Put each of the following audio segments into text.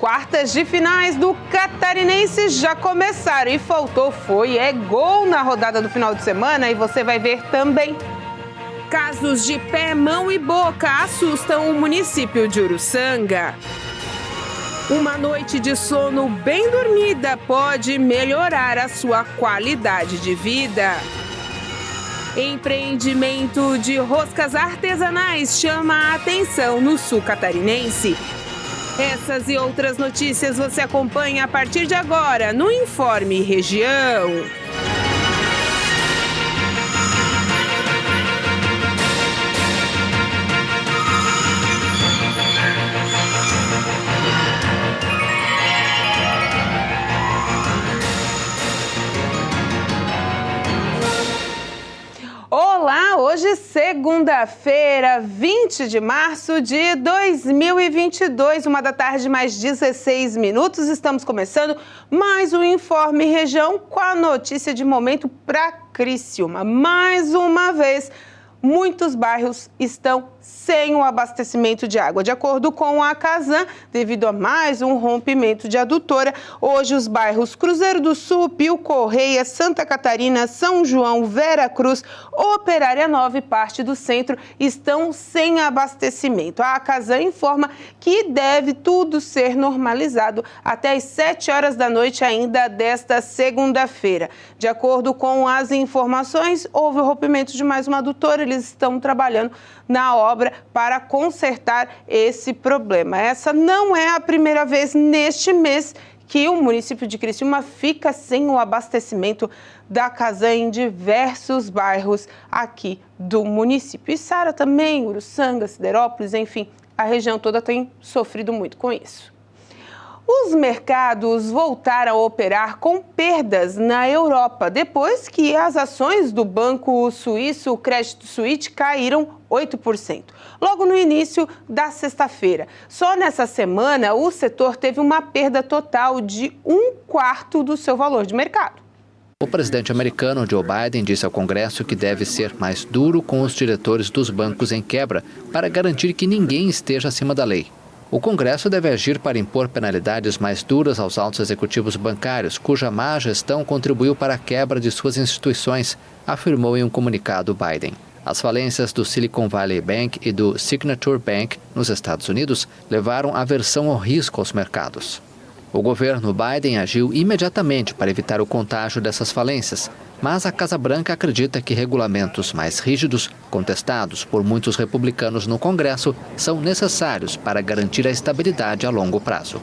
quartas de finais do Catarinense já começaram e faltou gol na rodada do final de semana e você vai ver também. Casos de pé, mão e boca assustam o município de Uruçanga. Uma noite de sono bem dormida pode melhorar a sua qualidade de vida. Empreendimento de roscas artesanais chama a atenção no sul catarinense. Essas e outras notícias você acompanha a partir de agora no Informe Região. Olá, hoje segunda-feira, 20 de março de 2022, 1h mais 16 minutos. Estamos começando mais um Informe Região com a notícia de momento para Criciúma. Mais uma vez, muitos bairros estão sem o abastecimento de água. De acordo com a Casan, devido a mais um rompimento de adutora, hoje os bairros Cruzeiro do Sul, Pio Correia, Santa Catarina, São João, Vera Cruz, Operária Nova e parte do centro estão sem abastecimento. A Casan informa que deve tudo ser normalizado até às 7 horas da noite ainda desta segunda-feira. De acordo com as informações, houve o rompimento de mais uma adutora, eles estão trabalhando na obra para consertar esse problema. Essa não é a primeira vez neste mês que o município de Criciúma fica sem o abastecimento da Casan em diversos bairros aqui do município. E Sara também, Uruçanga, Siderópolis, enfim, a região toda tem sofrido muito com isso. Os mercados voltaram a operar com perdas na Europa, depois que as ações do banco suíço, o Credit Suisse, caíram 8%, logo no início da sexta-feira. Só nessa semana, o setor teve uma perda total de 1/4 do seu valor de mercado. O presidente americano Joe Biden disse ao Congresso que deve ser mais duro com os diretores dos bancos em quebra para garantir que ninguém esteja acima da lei. O Congresso deve agir para impor penalidades mais duras aos altos executivos bancários, cuja má gestão contribuiu para a quebra de suas instituições, afirmou em um comunicado Biden. As falências do Silicon Valley Bank e do Signature Bank, nos Estados Unidos, levaram aversão ao risco aos mercados. O governo Biden agiu imediatamente para evitar o contágio dessas falências, mas a Casa Branca acredita que regulamentos mais rígidos, contestados por muitos republicanos no Congresso, são necessários para garantir a estabilidade a longo prazo.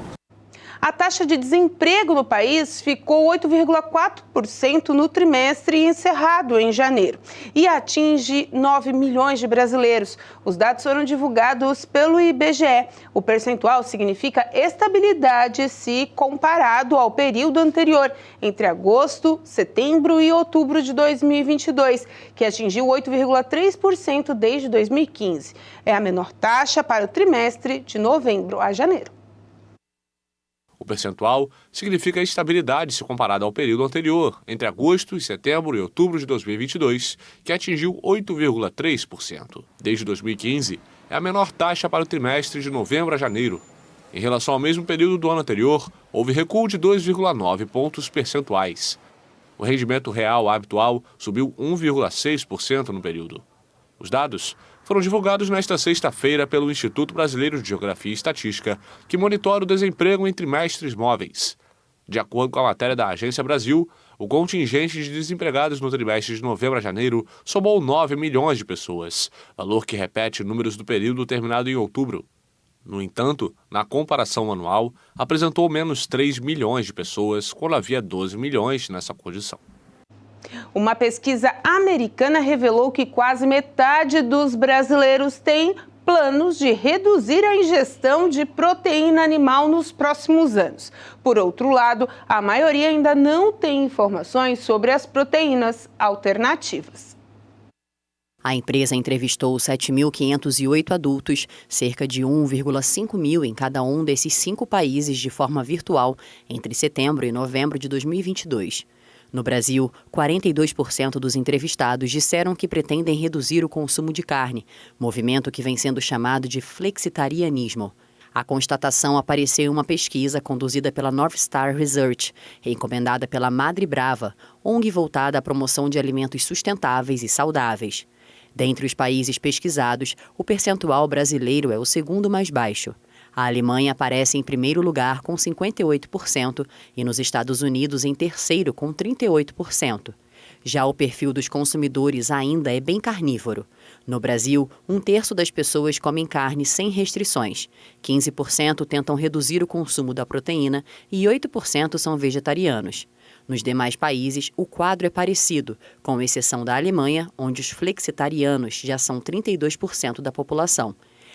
A taxa de desemprego no país ficou 8,4% no trimestre encerrado em janeiro e atinge 9 milhões de brasileiros. Os dados foram divulgados pelo IBGE. O percentual significa estabilidade se comparado ao período anterior, entre agosto, setembro e outubro de 2022, que atingiu 8,3% desde 2015. É a menor taxa para o trimestre de novembro a janeiro. O percentual significa estabilidade se comparado ao período anterior, entre agosto, setembro e outubro de 2022, que atingiu 8,3%. Desde 2015, é a menor taxa para o trimestre de novembro a janeiro. Em relação ao mesmo período do ano anterior, houve recuo de 2,9 pontos percentuais. O rendimento real habitual subiu 1,6% no período. Os dados foram divulgados nesta sexta-feira pelo Instituto Brasileiro de Geografia e Estatística, que monitora o desemprego em trimestres móveis. De acordo com a matéria da Agência Brasil, o contingente de desempregados no trimestre de novembro a janeiro somou 9 milhões de pessoas, valor que repete números do período terminado em outubro. No entanto, na comparação anual, apresentou menos 3 milhões de pessoas, quando havia 12 milhões nessa condição. Uma pesquisa americana revelou que quase metade dos brasileiros tem planos de reduzir a ingestão de proteína animal nos próximos anos. Por outro lado, a maioria ainda não tem informações sobre as proteínas alternativas. A empresa entrevistou 7.508 adultos, cerca de 1,5 mil em cada um desses 5 países de forma virtual, entre setembro e novembro de 2022. No Brasil, 42% dos entrevistados disseram que pretendem reduzir o consumo de carne, movimento que vem sendo chamado de flexitarianismo. A constatação apareceu em uma pesquisa conduzida pela North Star Research, encomendada pela Madre Brava, ONG voltada à promoção de alimentos sustentáveis e saudáveis. Dentre os países pesquisados, o percentual brasileiro é o segundo mais baixo. A Alemanha aparece em primeiro lugar com 58% e nos Estados Unidos em terceiro com 38%. Já o perfil dos consumidores ainda é bem carnívoro. No Brasil, 1/3 das pessoas comem carne sem restrições, 15% tentam reduzir o consumo da proteína e 8% são vegetarianos. Nos demais países, o quadro é parecido, com exceção da Alemanha, onde os flexitarianos já são 32% da população.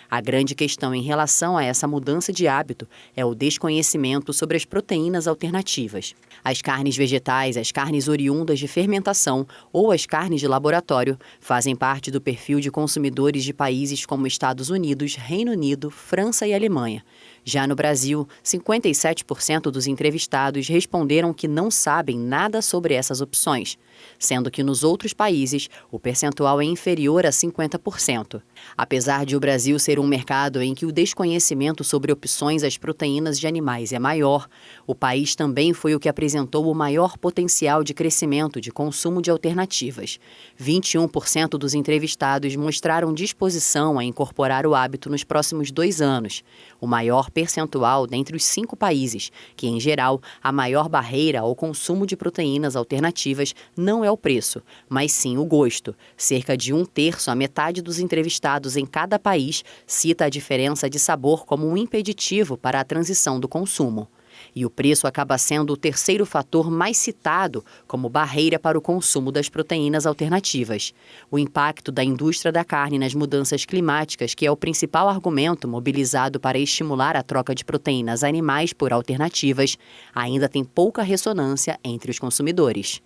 A grande questão em relação a essa mudança de hábito é o desconhecimento sobre as proteínas alternativas. As carnes vegetais, as carnes oriundas de fermentação ou as carnes de laboratório fazem parte do perfil de consumidores de países como Estados Unidos, Reino Unido, França e Alemanha. Já no Brasil, 57% dos entrevistados responderam que não sabem nada sobre essas opções, sendo que nos outros países o percentual é inferior a 50%. Apesar de o Brasil ser um mercado em que o desconhecimento sobre opções às proteínas de animais é maior, o país também foi o que apresentou o maior potencial de crescimento de consumo de alternativas. 21% dos entrevistados mostraram disposição a incorporar o hábito nos próximos 2 anos, o maior percentual dentre os 5 países, que, em geral, a maior barreira ao consumo de proteínas alternativas não é o preço, mas sim o gosto. Cerca de 1/3 a metade dos entrevistados em cada país cita a diferença de sabor como um impeditivo para a transição do consumo. E o preço acaba sendo o terceiro fator mais citado como barreira para o consumo das proteínas alternativas. O impacto da indústria da carne nas mudanças climáticas, que é o principal argumento mobilizado para estimular a troca de proteínas animais por alternativas, ainda tem pouca ressonância entre os consumidores.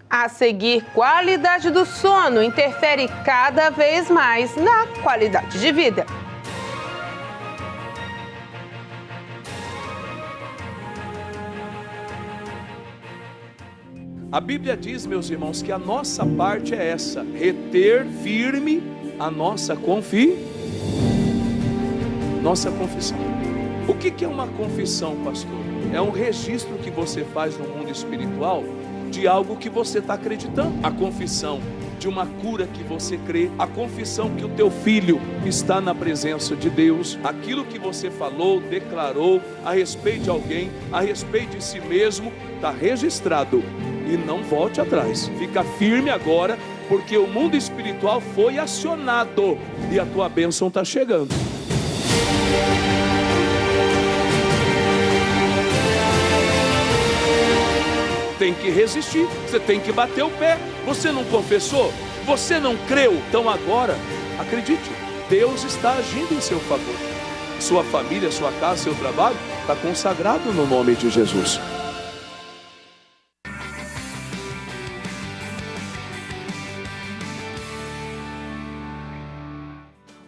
A seguir, qualidade do sono interfere cada vez mais na qualidade de vida. A Bíblia diz, meus irmãos, que a nossa parte é essa: reter firme a nossa confissão. O que é uma confissão, pastor? É um registro que você faz no mundo espiritual de algo que você está acreditando. A confissão de uma cura que você crê, a confissão que o teu filho está na presença de Deus, aquilo que você falou, declarou a respeito de alguém, a respeito de si mesmo, está registrado. E não volte atrás, fica firme agora, porque o mundo espiritual foi acionado e a tua bênção está chegando. Tem que resistir, você tem que bater o pé. Você não confessou? Você não creu? Então agora, acredite, Deus está agindo em seu favor. Sua família, sua casa, seu trabalho está consagrado no nome de Jesus.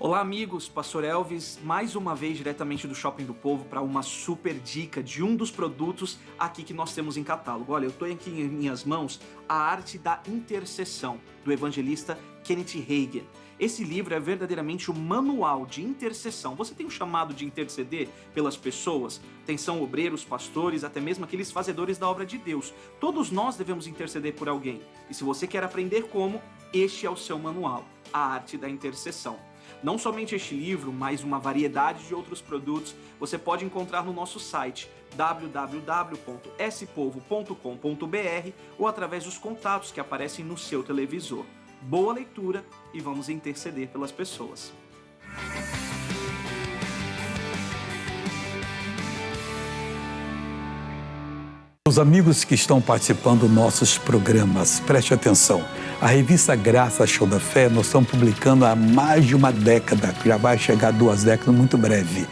Olá amigos, Pastor Elvis, mais uma vez diretamente do Shopping do Povo para uma super dica de um dos produtos aqui que nós temos em catálogo. Olha, eu estou aqui em minhas mãos A Arte da Intercessão, do evangelista Kenneth Hagin. Esse livro é verdadeiramente o manual de intercessão. Você tem o chamado de interceder pelas pessoas? Atenção, obreiros, pastores, até mesmo aqueles fazedores da obra de Deus. Todos nós devemos interceder por alguém. E se você quer aprender como, este é o seu manual, A Arte da Intercessão. Não somente este livro, mas uma variedade de outros produtos você pode encontrar no nosso site www.spovo.com.br ou através dos contatos que aparecem no seu televisor. Boa leitura e vamos interceder pelas pessoas. Os amigos que estão participando dos nossos programas, preste atenção. A revista Graça Show da Fé, nós estamos publicando há mais de uma década, já vai chegar a 2 décadas muito breve.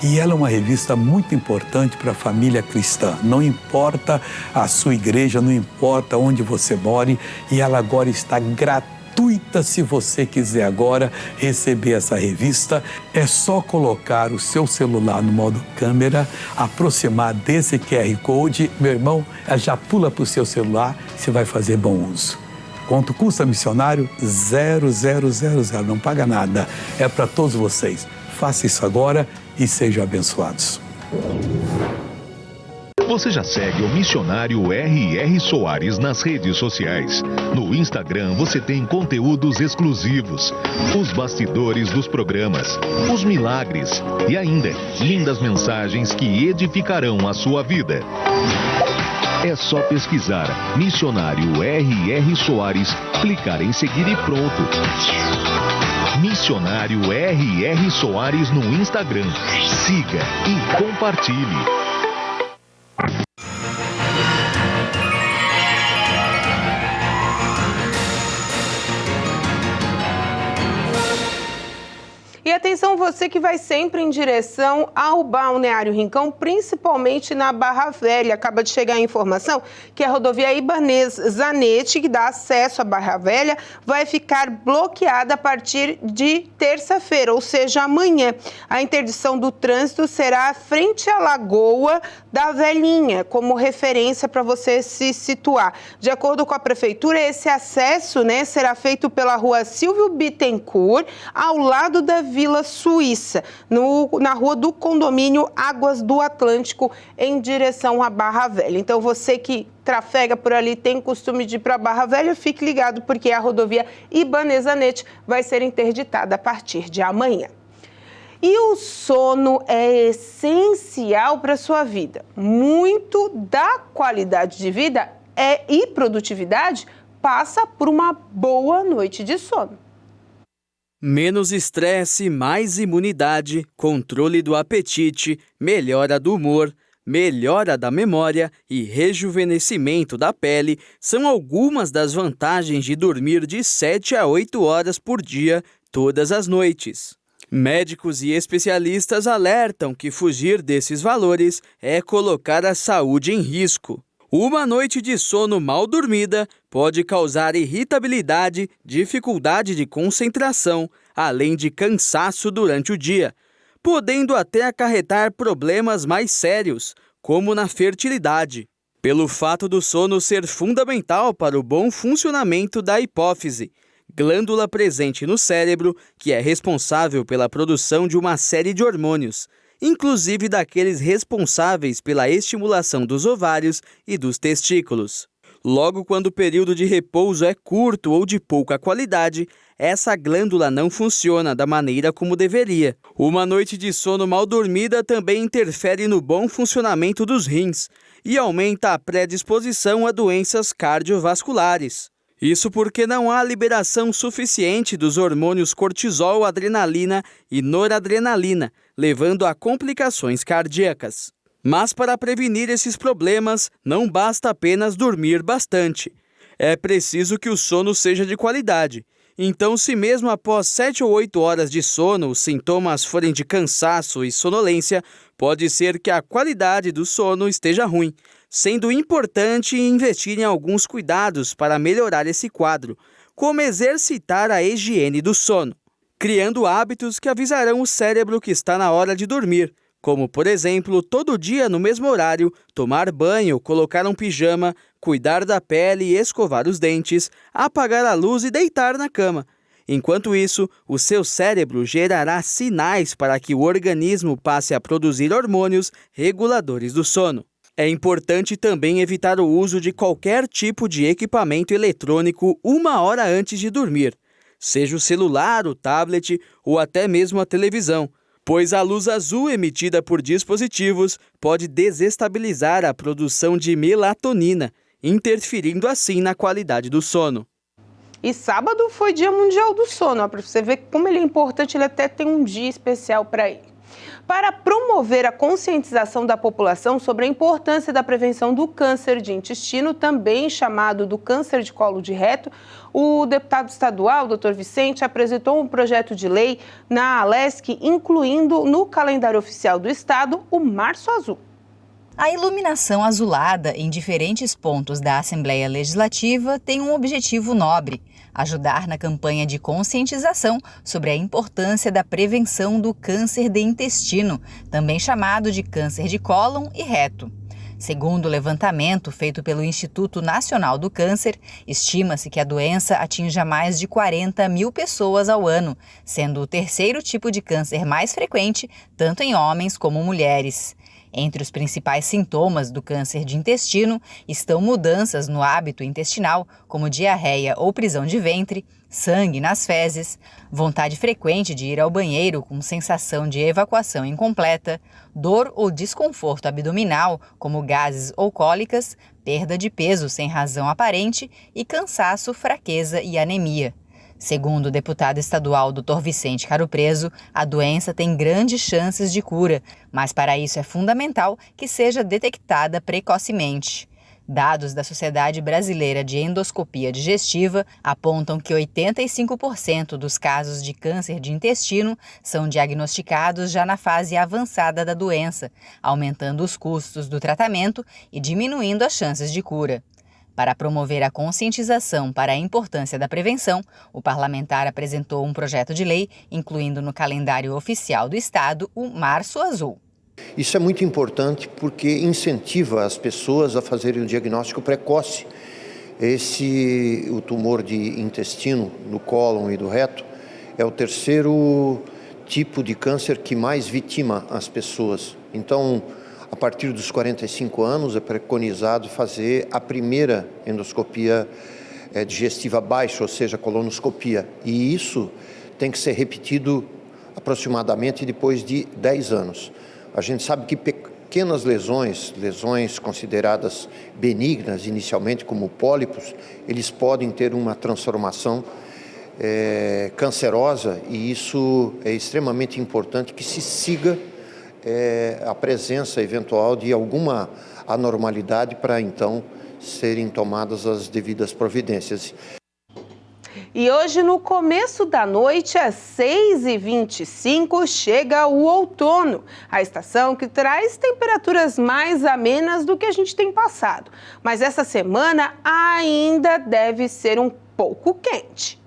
E ela é uma revista muito importante para a família cristã. Não importa a sua igreja, não importa onde você mora, e ela agora está gratuita. Se você quiser agora receber essa revista, é só colocar o seu celular no modo câmera, aproximar desse QR Code, meu irmão, ela já pula para o seu celular, você vai fazer bom uso. Quanto custa missionário? 0,000, não paga nada. É para todos vocês. Faça isso agora e sejam abençoados. Você já segue o missionário R.R. Soares nas redes sociais. No Instagram você tem conteúdos exclusivos, os bastidores dos programas, os milagres e ainda lindas mensagens que edificarão a sua vida. É só pesquisar Missionário R.R. Soares, clicar em seguir e pronto. Missionário R.R. Soares no Instagram. Siga e compartilhe. E atenção, você que vai sempre em direção ao Balneário Rincão, principalmente na Barra Velha. Acaba de chegar a informação que a rodovia Ibanez Zanetti, que dá acesso à Barra Velha, vai ficar bloqueada a partir de terça-feira, ou seja, amanhã. A interdição do trânsito será frente à Lagoa da Velhinha, como referência para você se situar. De acordo com a Prefeitura, esse acesso, será feito pela rua Silvio Bittencourt, ao lado da Vila Suíça, na rua do condomínio Águas do Atlântico, em direção à Barra Velha. Então, você que trafega por ali, tem costume de ir para a Barra Velha, fique ligado, porque a rodovia Ibanez Zanetti vai ser interditada a partir de amanhã. E o sono é essencial para a sua vida. Muito da qualidade de vida e produtividade passa por uma boa noite de sono. Menos estresse, mais imunidade, controle do apetite, melhora do humor, melhora da memória e rejuvenescimento da pele são algumas das vantagens de dormir de 7 a 8 horas por dia, todas as noites. Médicos e especialistas alertam que fugir desses valores é colocar a saúde em risco. Uma noite de sono mal dormida pode causar irritabilidade, dificuldade de concentração, além de cansaço durante o dia, podendo até acarretar problemas mais sérios, como na fertilidade. Pelo fato do sono ser fundamental para o bom funcionamento da hipófise, glândula presente no cérebro que é responsável pela produção de uma série de hormônios, inclusive daqueles responsáveis pela estimulação dos ovários e dos testículos. Logo, quando o período de repouso é curto ou de pouca qualidade, essa glândula não funciona da maneira como deveria. Uma noite de sono mal dormida também interfere no bom funcionamento dos rins e aumenta a predisposição a doenças cardiovasculares. Isso porque não há liberação suficiente dos hormônios cortisol, adrenalina e noradrenalina, levando a complicações cardíacas. Mas para prevenir esses problemas, não basta apenas dormir bastante. É preciso que o sono seja de qualidade. Então, se mesmo após 7 ou 8 horas de sono os sintomas forem de cansaço e sonolência, pode ser que a qualidade do sono esteja ruim, sendo importante investir em alguns cuidados para melhorar esse quadro, como exercitar a higiene do sono, criando hábitos que avisarão o cérebro que está na hora de dormir, como, por exemplo, todo dia no mesmo horário, tomar banho, colocar um pijama, cuidar da pele e escovar os dentes, apagar a luz e deitar na cama. Enquanto isso, o seu cérebro gerará sinais para que o organismo passe a produzir hormônios reguladores do sono. É importante também evitar o uso de qualquer tipo de equipamento eletrônico 1 hora antes de dormir, seja o celular, o tablet ou até mesmo a televisão, pois a luz azul emitida por dispositivos pode desestabilizar a produção de melatonina, interferindo assim na qualidade do sono. E sábado foi Dia Mundial do Sono, para você ver como ele é importante, ele até tem um dia especial para ele. Para promover a conscientização da população sobre a importância da prevenção do câncer de intestino, também chamado do câncer de colo de reto, o deputado estadual, Dr. Vicente, apresentou um projeto de lei na Alesc, incluindo no calendário oficial do estado o Março Azul. A iluminação azulada em diferentes pontos da Assembleia Legislativa tem um objetivo nobre: ajudar na campanha de conscientização sobre a importância da prevenção do câncer de intestino, também chamado de câncer de cólon e reto. Segundo o levantamento feito pelo Instituto Nacional do Câncer, estima-se que a doença atinja mais de 40 mil pessoas ao ano, sendo o terceiro tipo de câncer mais frequente, tanto em homens como mulheres. Entre os principais sintomas do câncer de intestino estão mudanças no hábito intestinal, como diarreia ou prisão de ventre, sangue nas fezes, vontade frequente de ir ao banheiro com sensação de evacuação incompleta, dor ou desconforto abdominal, como gases ou cólicas, perda de peso sem razão aparente e cansaço, fraqueza e anemia. Segundo o deputado estadual Dr. Vicente Caro Preso, a doença tem grandes chances de cura, mas para isso é fundamental que seja detectada precocemente. Dados da Sociedade Brasileira de Endoscopia Digestiva apontam que 85% dos casos de câncer de intestino são diagnosticados já na fase avançada da doença, aumentando os custos do tratamento e diminuindo as chances de cura. Para promover a conscientização para a importância da prevenção, o parlamentar apresentou um projeto de lei, incluindo no calendário oficial do Estado o Março Azul. Isso é muito importante porque incentiva as pessoas a fazerem o diagnóstico precoce. O tumor de intestino, do cólon e do reto, é o terceiro tipo de câncer que mais vitima as pessoas. Então, a partir dos 45 anos, é preconizado fazer a primeira endoscopia digestiva baixa, ou seja, colonoscopia. E isso tem que ser repetido aproximadamente depois de 10 anos. A gente sabe que pequenas lesões consideradas benignas inicialmente, como pólipos, eles podem ter uma transformação cancerosa, e isso é extremamente importante que se siga a presença eventual de alguma anormalidade para então serem tomadas as devidas providências. E hoje, no começo da noite, às 6h25, chega o outono, a estação que traz temperaturas mais amenas do que a gente tem passado. Mas essa semana ainda deve ser um pouco quente.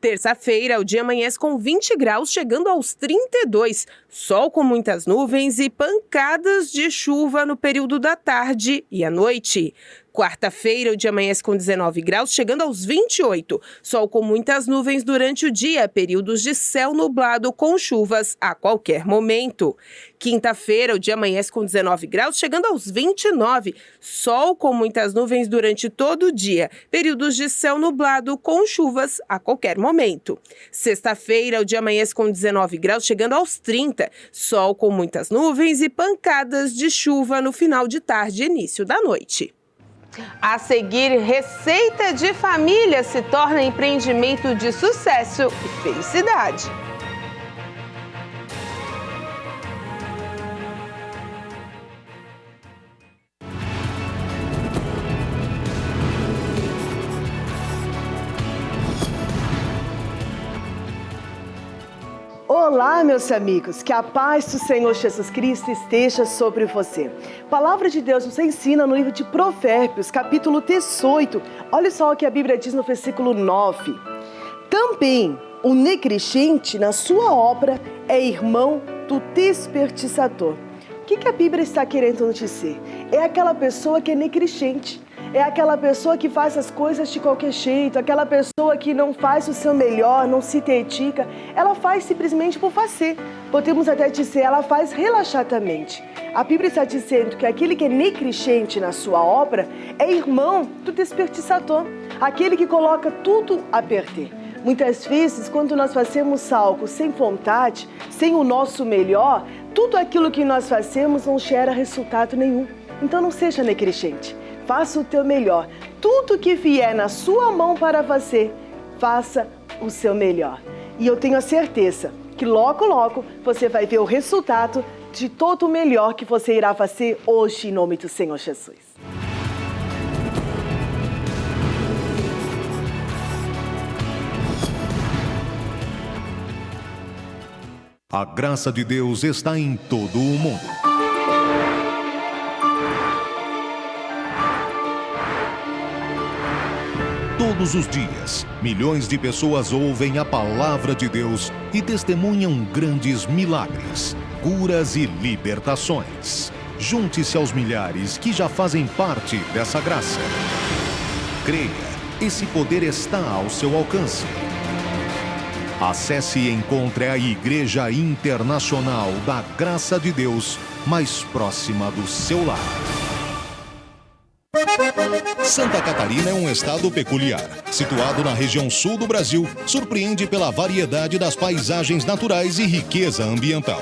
Terça-feira, o dia amanhece com 20 graus, chegando aos 32. Sol com muitas nuvens e pancadas de chuva no período da tarde e à noite. Quarta-feira, o dia amanhece com 19 graus, chegando aos 28. Sol com muitas nuvens durante o dia, períodos de céu nublado com chuvas a qualquer momento. Quinta-feira, o dia amanhece com 19 graus, chegando aos 29. Sol com muitas nuvens durante todo o dia, períodos de céu nublado com chuvas a qualquer momento. Sexta-feira, o dia amanhece com 19 graus, chegando aos 30. Sol com muitas nuvens e pancadas de chuva no final de tarde e início da noite. A seguir, receita de família se torna empreendimento de sucesso e felicidade. Olá, meus amigos, que a paz do Senhor Jesus Cristo esteja sobre você. A palavra de Deus nos ensina no livro de Provérbios, capítulo 18. Olha só o que a Bíblia diz no versículo 9. Também o negligente na sua obra é irmão do desperdiçador. O que a Bíblia está querendo nos dizer? É aquela pessoa que é negligente. É aquela pessoa que faz as coisas de qualquer jeito, aquela pessoa que não faz o seu melhor, não se dedica. Ela faz simplesmente por fazer. Podemos até dizer, ela faz relaxadamente. A Bíblia está dizendo que aquele que é negligente na sua obra é irmão do desperdiçador, aquele que coloca tudo a perder. Muitas vezes, quando nós fazemos algo sem vontade, sem o nosso melhor, tudo aquilo que nós fazemos não gera resultado nenhum. Então não seja negligente. Faça o teu melhor. Tudo que vier na sua mão para fazer, faça o seu melhor. E eu tenho a certeza que logo, logo, você vai ver o resultado de todo o melhor que você irá fazer hoje, em nome do Senhor Jesus. A graça de Deus está em todo o mundo. Todos os dias, milhões de pessoas ouvem a palavra de Deus e testemunham grandes milagres, curas e libertações. Junte-se aos milhares que já fazem parte dessa graça. Creia, esse poder está ao seu alcance. Acesse e encontre a Igreja Internacional da Graça de Deus mais próxima do seu lar. Santa Catarina é um estado peculiar. Situado na região sul do Brasil, surpreende pela variedade das paisagens naturais e riqueza ambiental.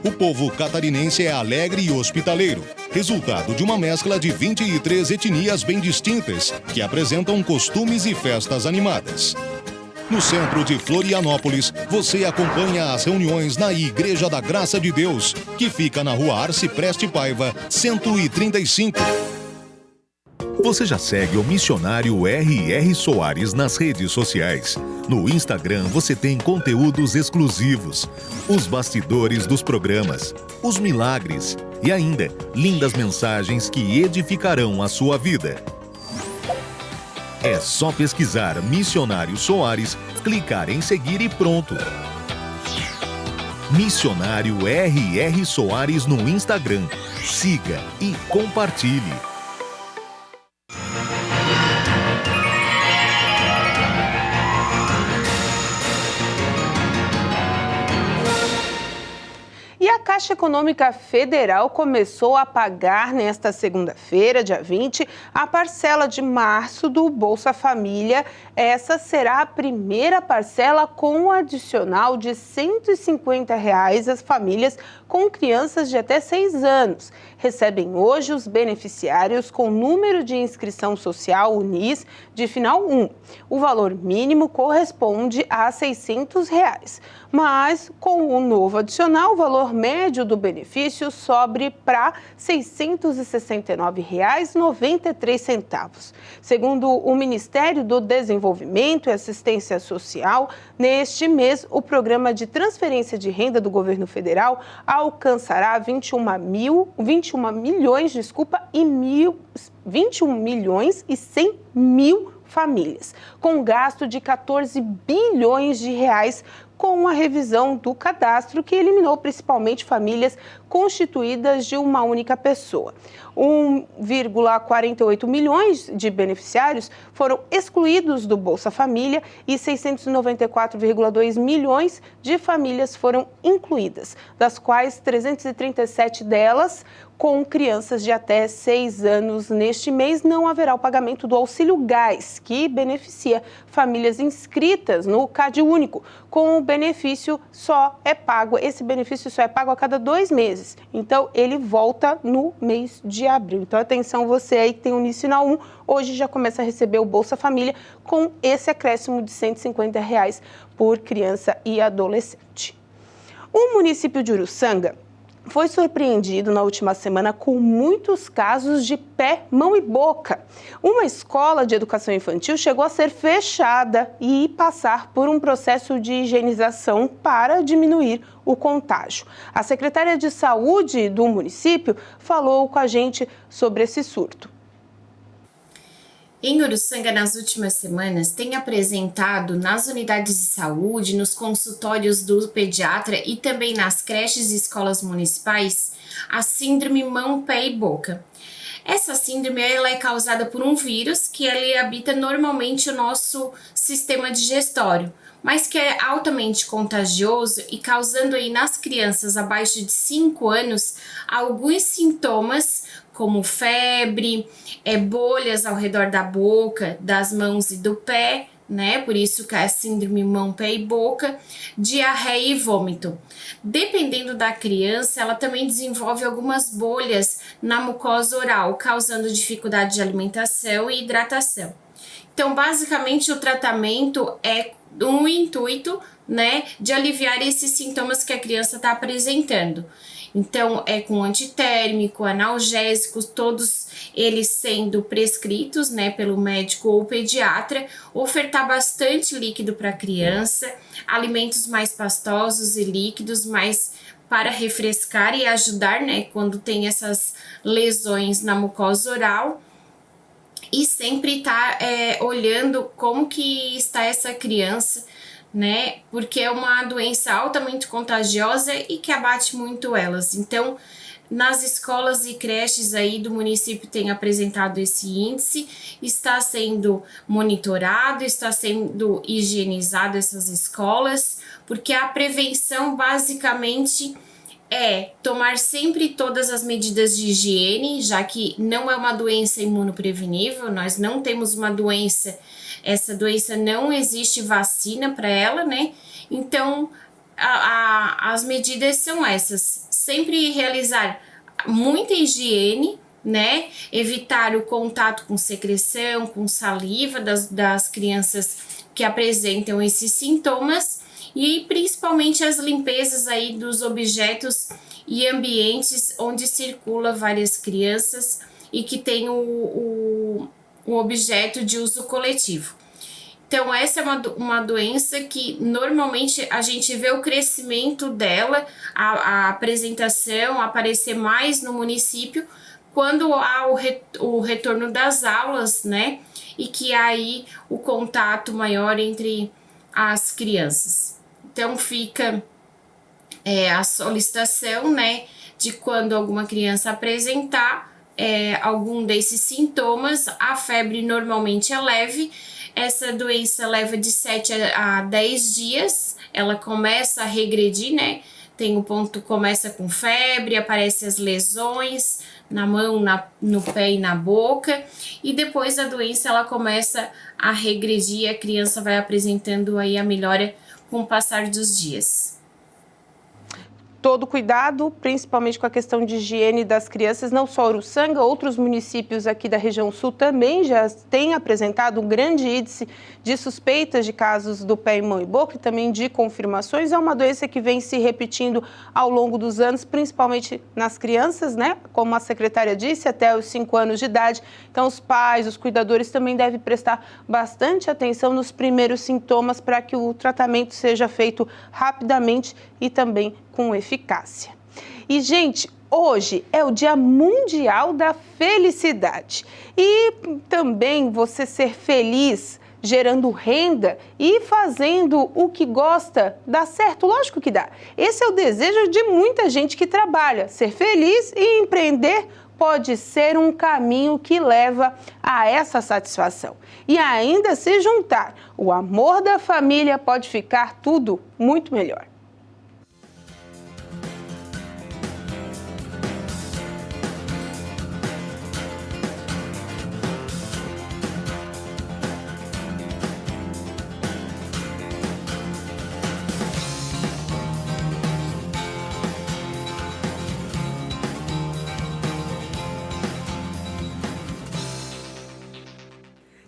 O povo catarinense é alegre e hospitaleiro, resultado de uma mescla de 23 etnias bem distintas, que apresentam costumes e festas animadas. No centro de Florianópolis, você acompanha as reuniões na Igreja da Graça de Deus, que fica na Rua Arcipreste Paiva, 135. Você já segue o missionário R.R. Soares nas redes sociais? No Instagram você tem conteúdos exclusivos, os bastidores dos programas, os milagres e ainda lindas mensagens que edificarão a sua vida. É só pesquisar Missionário Soares, clicar em seguir e pronto. Missionário R.R. Soares no Instagram. Siga e compartilhe. E a Caixa Econômica Federal começou a pagar nesta segunda-feira, dia 20, a parcela de março do Bolsa Família. Essa será a primeira parcela com um adicional de R$ 150 às famílias com crianças de até 6 anos. Recebem hoje os beneficiários com número de inscrição social UNIS de final 1. O valor mínimo corresponde a R$ 600. Mas, com o novo adicional, o valor médio do benefício sobe para R$ 669,93. Segundo o Ministério do Desenvolvimento e Assistência Social, neste mês, o programa de transferência de renda do governo federal alcançará 21 milhões e 100 mil famílias, com um gasto de 14 bilhões de reais, com a revisão do cadastro que eliminou principalmente famílias constituídas de uma única pessoa. 1,48 milhões de beneficiários foram excluídos do Bolsa Família e 694,2 milhões de famílias foram incluídas, das quais 337 delas com crianças de até 6 anos. Neste mês não haverá o pagamento do Auxílio Gás, que beneficia famílias inscritas no CadÚnico. Esse benefício só é pago a cada 2 meses. Então, ele volta no mês de abril. Então, atenção, você aí que tem o Unisinal 1, hoje já começa a receber o Bolsa Família com esse acréscimo de R$ 150 por criança e adolescente. O município de Uruçanga foi surpreendido na última semana com muitos casos de pé, mão e boca. Uma escola de educação infantil chegou a ser fechada e passar por um processo de higienização para diminuir o contágio. A secretária de Saúde do município falou com a gente sobre esse surto. Em Uruçanga, nas últimas semanas, tem apresentado nas unidades de saúde, nos consultórios do pediatra e também nas creches e escolas municipais, a síndrome mão, pé e boca. Essa síndrome ela é causada por um vírus que ele habita normalmente o nosso sistema digestório, mas que é altamente contagioso e causando aí nas crianças abaixo de 5 anos alguns sintomas como febre, bolhas ao redor da boca, das mãos e do pé, né? Por isso que é a síndrome mão, pé e boca, diarreia e vômito. Dependendo da criança, ela também desenvolve algumas bolhas na mucosa oral, causando dificuldade de alimentação e hidratação. Então, basicamente, o tratamento é um intuito, né, de aliviar esses sintomas que a criança está apresentando. Então, é com antitérmico, analgésicos, todos eles sendo prescritos, né, pelo médico ou pediatra, ofertar bastante líquido para a criança, alimentos mais pastosos e líquidos, mais para refrescar e ajudar, né, quando tem essas lesões na mucosa oral. E sempre tá olhando como que está essa criança, né? Porque é uma doença altamente contagiosa e que abate muito elas. Então, nas escolas e creches aí do município tem apresentado esse índice, está sendo monitorado, está sendo higienizado essas escolas, porque a prevenção basicamente é tomar sempre todas as medidas de higiene, já que não é uma doença imunoprevenível, nós não temos uma doença, essa doença não existe vacina para ela, né? Então, as medidas são essas, sempre realizar muita higiene, né? Evitar o contato com secreção, com saliva das crianças que apresentam esses sintomas, e principalmente as limpezas aí dos objetos e ambientes onde circula várias crianças e que tem um objeto de uso coletivo. Então, essa é uma doença que normalmente a gente vê o crescimento dela, a apresentação, aparecer mais no município quando há o retorno das aulas, né? E que há aí o contato maior entre as crianças. Então, fica a solicitação, né, de quando alguma criança apresentar algum desses sintomas. A febre normalmente é leve, essa doença leva de 7 a 10 dias, ela começa a regredir, né, tem um ponto, começa com febre, aparecem as lesões na mão, no pé e na boca, e depois a doença ela começa a regredir e a criança vai apresentando aí a melhora com o passar dos dias. Todo cuidado, principalmente com a questão de higiene das crianças, não só Uruçanga, outros municípios aqui da região sul também já têm apresentado um grande índice de suspeitas de casos do pé, mão e boca e também de confirmações. É uma doença que vem se repetindo ao longo dos anos, principalmente nas crianças, né? Como a secretária disse, até os 5 anos de idade. Então, os pais, os cuidadores também devem prestar bastante atenção nos primeiros sintomas para que o tratamento seja feito rapidamente e também com eficácia. E, gente, hoje é o Dia Mundial da Felicidade. E também você ser feliz, gerando renda e fazendo o que gosta, dá certo? Lógico que dá. Esse é o desejo de muita gente que trabalha. Ser feliz e empreender pode ser um caminho que leva a essa satisfação. E ainda se juntar o amor da família, pode ficar tudo muito melhor.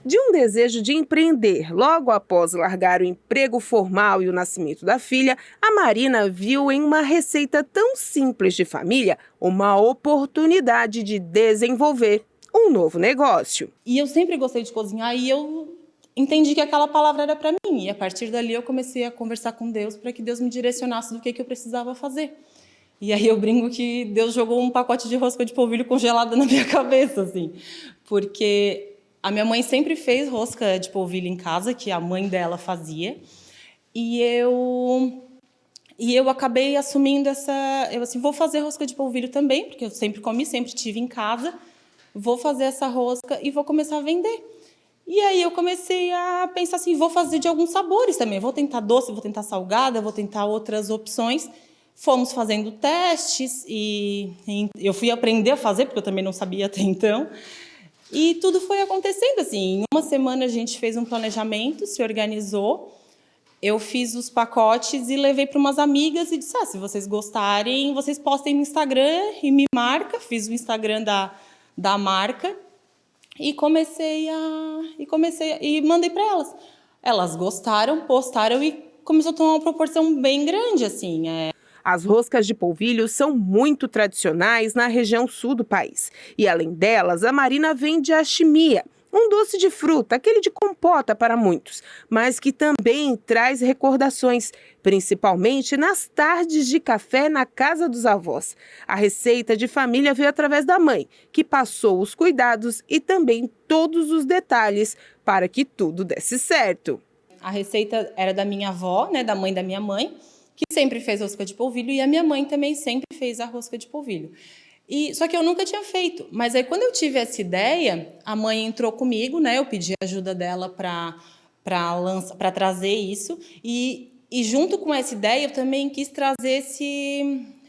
De um desejo de empreender logo após largar o emprego formal e o nascimento da filha, a Marina viu em uma receita tão simples de família uma oportunidade de desenvolver um novo negócio. E eu sempre gostei de cozinhar e eu entendi que aquela palavra era para mim. E a partir dali eu comecei a conversar com Deus para que Deus me direcionasse do que eu precisava fazer. E aí eu brinco que Deus jogou um pacote de rosca de polvilho congelada na minha cabeça, assim, porque a minha mãe sempre fez rosca de polvilho em casa, que a mãe dela fazia, e eu acabei assumindo eu assim, vou fazer rosca de polvilho também, porque eu sempre comi, sempre tive em casa, vou fazer essa rosca e vou começar a vender. E aí eu comecei a pensar assim, vou fazer de alguns sabores também, vou tentar doce, vou tentar salgada, vou tentar outras opções. Fomos fazendo testes e eu fui aprender a fazer, porque eu também não sabia até então. E tudo foi acontecendo assim. Em uma semana a gente fez um planejamento, se organizou. Eu fiz os pacotes e levei para umas amigas e disse, se vocês gostarem, vocês postem no Instagram e me marca. Fiz o Instagram da marca e mandei para elas. Elas gostaram, postaram e começou a tomar uma proporção bem grande, assim. As roscas de polvilho são muito tradicionais na região sul do país. E, além delas, a Marina vende a chimia, um doce de fruta, aquele de compota para muitos, mas que também traz recordações, principalmente nas tardes de café na casa dos avós. A receita de família veio através da mãe, que passou os cuidados e também todos os detalhes para que tudo desse certo. A receita era da minha avó, né, da mãe da minha mãe, que sempre fez rosca de polvilho, e a minha mãe também sempre fez a rosca de polvilho. Só que eu nunca tinha feito. Mas aí, quando eu tive essa ideia, a mãe entrou comigo, né? Eu pedi a ajuda dela para trazer isso. E junto com essa ideia, eu também quis trazer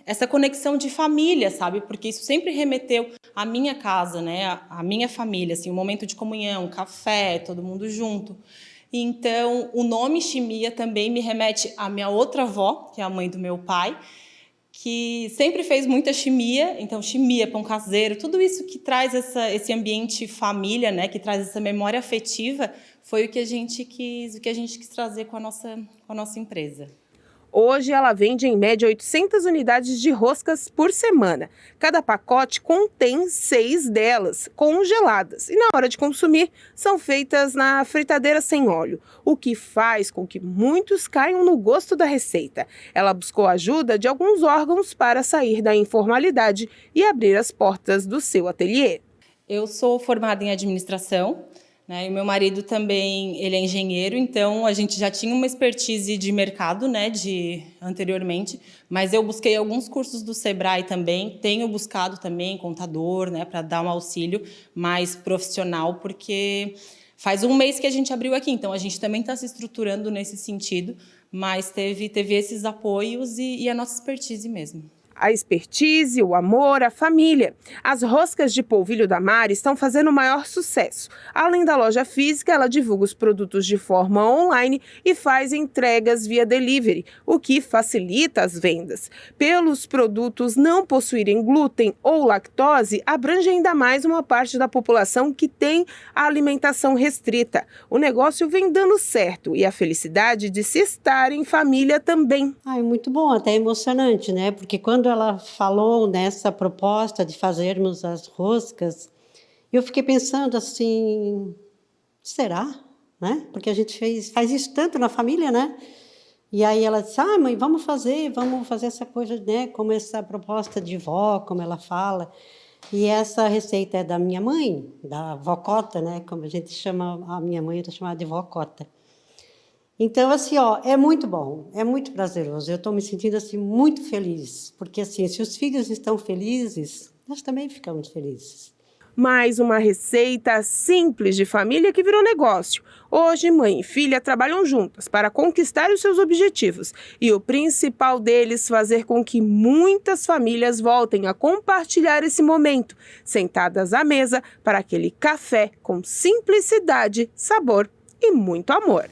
essa conexão de família, sabe? Porque isso sempre remeteu à minha casa, né? À minha família, assim, um momento de comunhão, café, todo mundo junto. Então, o nome Chimia também me remete à minha outra avó, que é a mãe do meu pai, que sempre fez muita chimia, então chimia, pão caseiro, tudo isso que traz esse ambiente família, né, que traz essa memória afetiva, foi o que a gente quis trazer com a nossa empresa. Hoje ela vende em média 800 unidades de roscas por semana. Cada pacote contém 6 delas, congeladas. E na hora de consumir, são feitas na fritadeira sem óleo, o que faz com que muitos caiam no gosto da receita. Ela buscou a ajuda de alguns órgãos para sair da informalidade e abrir as portas do seu ateliê. Eu sou formada em administração, né? E o meu marido também, ele é engenheiro, então a gente já tinha uma expertise de mercado, né, anteriormente, mas eu busquei alguns cursos do Sebrae também, tenho buscado também contador, né, para dar um auxílio mais profissional, porque faz um mês que a gente abriu aqui, então a gente também está se estruturando nesse sentido, mas teve esses apoios e a nossa expertise mesmo. A expertise, o amor, a família. As roscas de polvilho da Mari estão fazendo o maior sucesso. Além da loja física, ela divulga os produtos de forma online e faz entregas via delivery, o que facilita as vendas. Pelos produtos não possuírem glúten ou lactose, abrange ainda mais uma parte da população que tem a alimentação restrita. O negócio vem dando certo e a felicidade de se estar em família também. É muito bom, até emocionante, né? Porque quando ela falou nessa proposta de fazermos as roscas, eu fiquei pensando assim, será? Né? Porque a gente faz isso tanto na família, né? E aí ela disse, mãe, vamos fazer essa coisa, né? Como essa proposta de vó, como ela fala. E essa receita é da minha mãe, da vó-cota, né? Como a gente chama, a minha mãe eu chamava de vó-cota. Então, assim, é muito bom, é muito prazeroso. Eu estou me sentindo, assim, muito feliz. Porque, assim, se os filhos estão felizes, nós também ficamos felizes. Mais uma receita simples de família que virou negócio. Hoje, mãe e filha trabalham juntas para conquistar os seus objetivos. E o principal deles, fazer com que muitas famílias voltem a compartilhar esse momento, sentadas à mesa para aquele café com simplicidade, sabor e muito amor.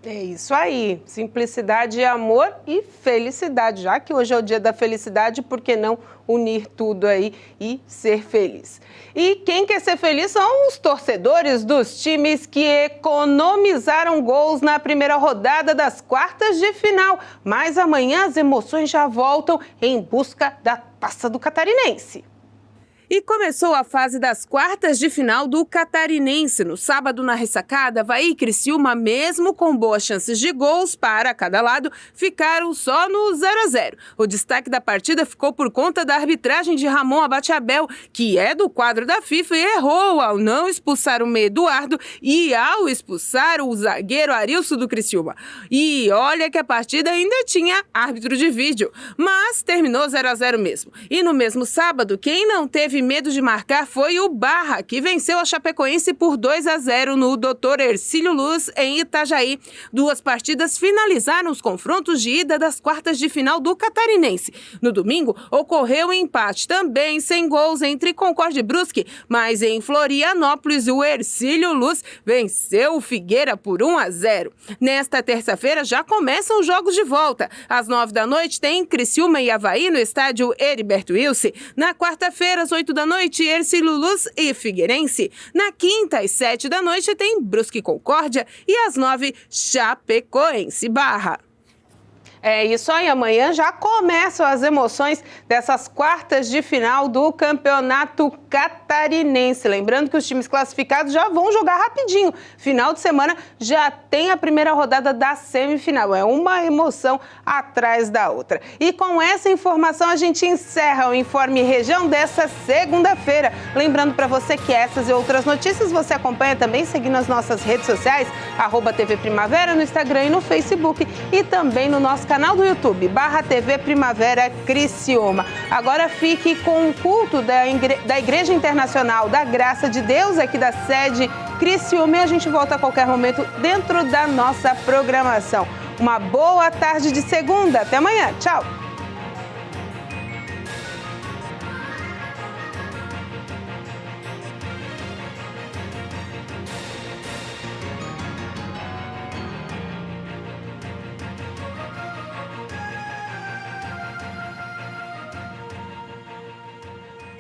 É isso aí, simplicidade, amor e felicidade. Já que hoje é o dia da felicidade, por que não unir tudo aí e ser feliz? E quem quer ser feliz são os torcedores dos times que economizaram gols na primeira rodada das quartas de final. Mas amanhã as emoções já voltam em busca da Taça do Catarinense. E começou a fase das quartas de final do Catarinense. No sábado, na ressacada, Avaí e Criciúma, mesmo com boas chances de gols para cada lado, ficaram só no 0-0. O destaque da partida ficou por conta da arbitragem de Ramon Abate-Abel, que é do quadro da FIFA e errou ao não expulsar o meia Eduardo e ao expulsar o zagueiro Arilson do Criciúma. E olha que a partida ainda tinha árbitro de vídeo, mas terminou 0-0 mesmo. E no mesmo sábado, quem não teve medo de marcar foi o Barra, que venceu a Chapecoense por 2-0 no Dr. Hercílio Luz, em Itajaí. Duas partidas finalizaram os confrontos de ida das quartas de final do Catarinense. No domingo, ocorreu um empate também sem gols entre Concórdia e Brusque, mas em Florianópolis, o Hercílio Luz venceu o Figueira por 1-0. Nesta terça-feira já começam os jogos de volta. Às 9h tem Criciúma e Avaí no estádio Heriberto Wilson. Na quarta-feira, às 8h, Hercílio Luz e Figueirense. Na quinta, às 7h, tem Brusque e Concórdia. E às 9h, Chapecoense Barra. É isso aí, amanhã já começam as emoções dessas quartas de final do Campeonato Catarinense. Lembrando que os times classificados já vão jogar rapidinho. Final de semana já tem a primeira rodada da semifinal. É uma emoção atrás da outra. E com essa informação a gente encerra o Informe Região dessa segunda-feira. Lembrando para você que essas e outras notícias você acompanha também seguindo as nossas redes sociais, @TV Primavera no Instagram e no Facebook, e também no nosso canal do YouTube, /TV Primavera Criciúma. Agora fique com o culto da Igreja Internacional da Graça de Deus, aqui da sede Criciúma, e a gente volta a qualquer momento dentro da nossa programação. Uma boa tarde de segunda. Até amanhã. Tchau.